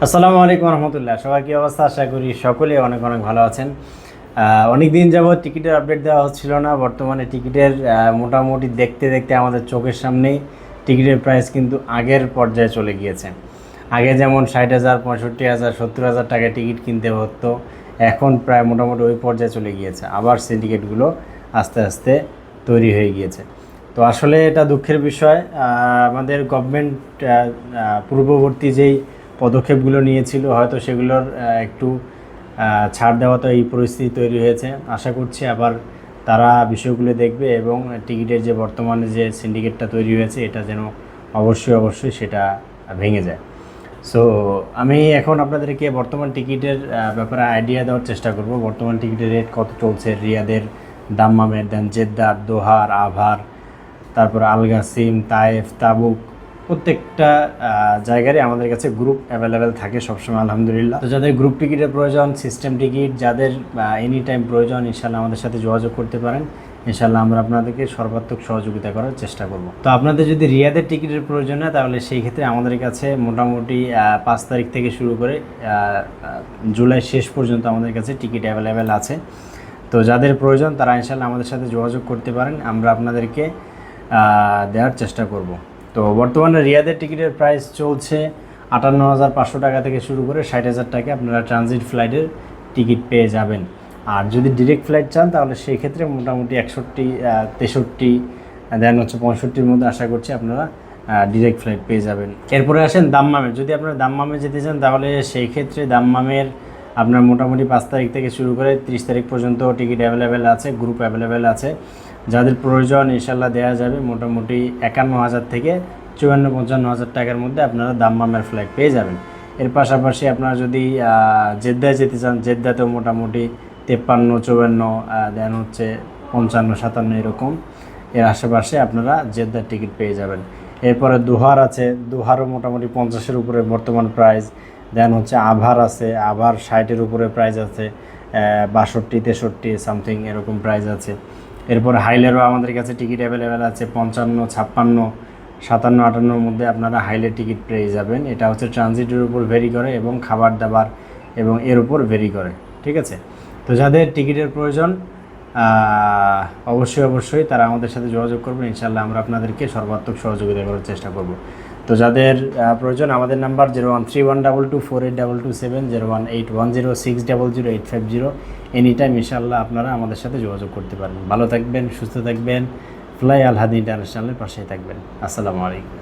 আসসালামু আলাইকুম রহমতুল্লাহ। সবার কী অবস্থা? আশা করি সকলে অনেক অনেক ভালো আছেন। অনেক দিন যাবৎ টিকিটের আপডেট দেওয়া হচ্ছিল না। বর্তমানে টিকিটের মোটামুটি দেখতে দেখতে আমাদের চোখের সামনেই টিকিটের প্রাইস কিন্তু আগের পর্যায়ে চলে গিয়েছে। আগে যেমন 60,000, 65,000, 70,000 টাকায় টিকিট কিনতে হতো, এখন প্রায় মোটামুটি ওই পর্যায়ে চলে গিয়েছে। আবার সিন্ডিকেটগুলো আস্তে আস্তে তৈরি হয়ে গিয়েছে। তো আসলে এটা দুঃখের বিষয়। আমাদের গভর্নমেন্ট পূর্ববর্তী যেই পদক্ষেপগুলো নিয়েছিল, হয়তো সেগুলোর একটু ছাড় দেওয়া, তো এই পরিস্থিতি তৈরি হয়েছে। আশা করছি আবার তারা বিষয়গুলো দেখবে এবং টিকিটের যে বর্তমানে যে সিন্ডিকেটটা তৈরি হয়েছে, এটা যেন অবশ্যই সেটা ভেঙে যায়। সো আমি এখন আপনাদেরকে বর্তমান টিকিটের ব্যাপারে আইডিয়া দেওয়ার চেষ্টা করব। বর্তমান টিকিটের রেট কত চলছে রিয়াদের, দাম্মামের, দেন জেদ্দার, দোহার, আভার, তারপর আলগাসিম, তায়েফ, তাবুক, প্রত্যেকটা জায়গারই আমাদের কাছে গ্রুপ অ্যাভেলেবেল থাকে সবসময় আলহামদুলিল্লাহ। তো যাদের গ্রুপ টিকিটের প্রয়োজন, সিস্টেম টিকিট যাদের এনি টাইম প্রয়োজন, ইনশাল্লাহ আমাদের সাথে যোগাযোগ করতে পারেন। ইনশাল্লাহ আমরা আপনাদেরকে সর্বাত্মক সহযোগিতা করার চেষ্টা করব। তো আপনাদের যদি রিয়াদের টিকিটের প্রয়োজন হয়, তাহলে সেই ক্ষেত্রে আমাদের কাছে মোটামুটি 5 তারিখ থেকে শুরু করে জুলাই শেষ পর্যন্ত আমাদের কাছে টিকিট অ্যাভেলেবেল আছে। তো যাদের প্রয়োজন তারা ইনশাল্লাহ আমাদের সাথে যোগাযোগ করতে পারেন, আমরা আপনাদেরকে দেওয়ার চেষ্টা করব। তো বর্তমানে রিয়াদের টিকিটের প্রাইস চলছে 58,500 টাকা থেকে শুরু করে 60,000 টাকা আপনারা ট্রানজিট ফ্লাইটের টিকিট পেয়ে যাবেন। আর যদি ডিরেক্ট ফ্লাইট চান, তাহলে সেই ক্ষেত্রে মোটামুটি 61, 63, দেন হচ্ছে 65-র মধ্যে আশা করছি আপনারা ডিরেক্ট ফ্লাইট পেয়ে যাবেন। এরপরে আসেন দাম্মামে। যদি আপনারা দাম্মামে যেতে চান, তাহলে সেই ক্ষেত্রে দাম্মামের আপনার মোটামুটি 5 তারিখ থেকে শুরু করে 30 তারিখ পর্যন্ত টিকিট অ্যাভেলেবেল আছে, গ্রুপ অ্যাভেলেবেল আছে। যাদের প্রয়োজন ইনশাল্লাহ দেওয়া যাবে। মোটামুটি 51,000 থেকে 54-55,000 টাকার মধ্যে আপনারা দাম্মামের ফ্লাইট পেয়ে যাবেন। এর পাশাপাশি আপনারা যদি জেদ্দায় যেতে চান, জেদ্দাতেও মোটামুটি 53, 54, দেন হচ্ছে 55, 57 এরকম এর আশেপাশে আপনারা জেদ্দার টিকিট পেয়ে যাবেন। এরপরে দোহার আছে, দোহারও মোটামুটি 50-এর উপরে বর্তমান প্রাইস। দেন হচ্ছে আভার আছে, আভার 60-এর উপরে প্রাইস আছে, 62, 63 সামথিং এরকম প্রাইস আছে। এরপর হাইলেরও আমাদের কাছে টিকিট অ্যাভেলেবেল আছে 55, 56, 57, 58-র মধ্যে আপনারা হাইলের টিকিট পেয়ে যাবেন। এটা হচ্ছে ট্রানজিটের উপর ভেরি করে এবং খাবার দাবার এবং এর উপর ভেরি করে, ঠিক আছে। তো যাদের টিকিটের প্রয়োজন অবশ্যই তারা আমাদের সাথে যোগাযোগ করবেন। ইনশাল্লাহ আমরা আপনাদেরকে সর্বাত্মক সহযোগিতা করার চেষ্টা করব। তো যাদের প্রয়োজন, আমাদের নাম্বার 013122482227, 018106000850। এনি টাইম ইনশাল্লাহ আপনারা আমাদের সাথে যোগাযোগ করতে পারবেন। ভালো থাকবেন, সুস্থ থাকবেন, ফ্লাই আল হাদি ইন্টারন্যাশনালের পাশেই থাকবেন। আসসালামু আলাইকুম।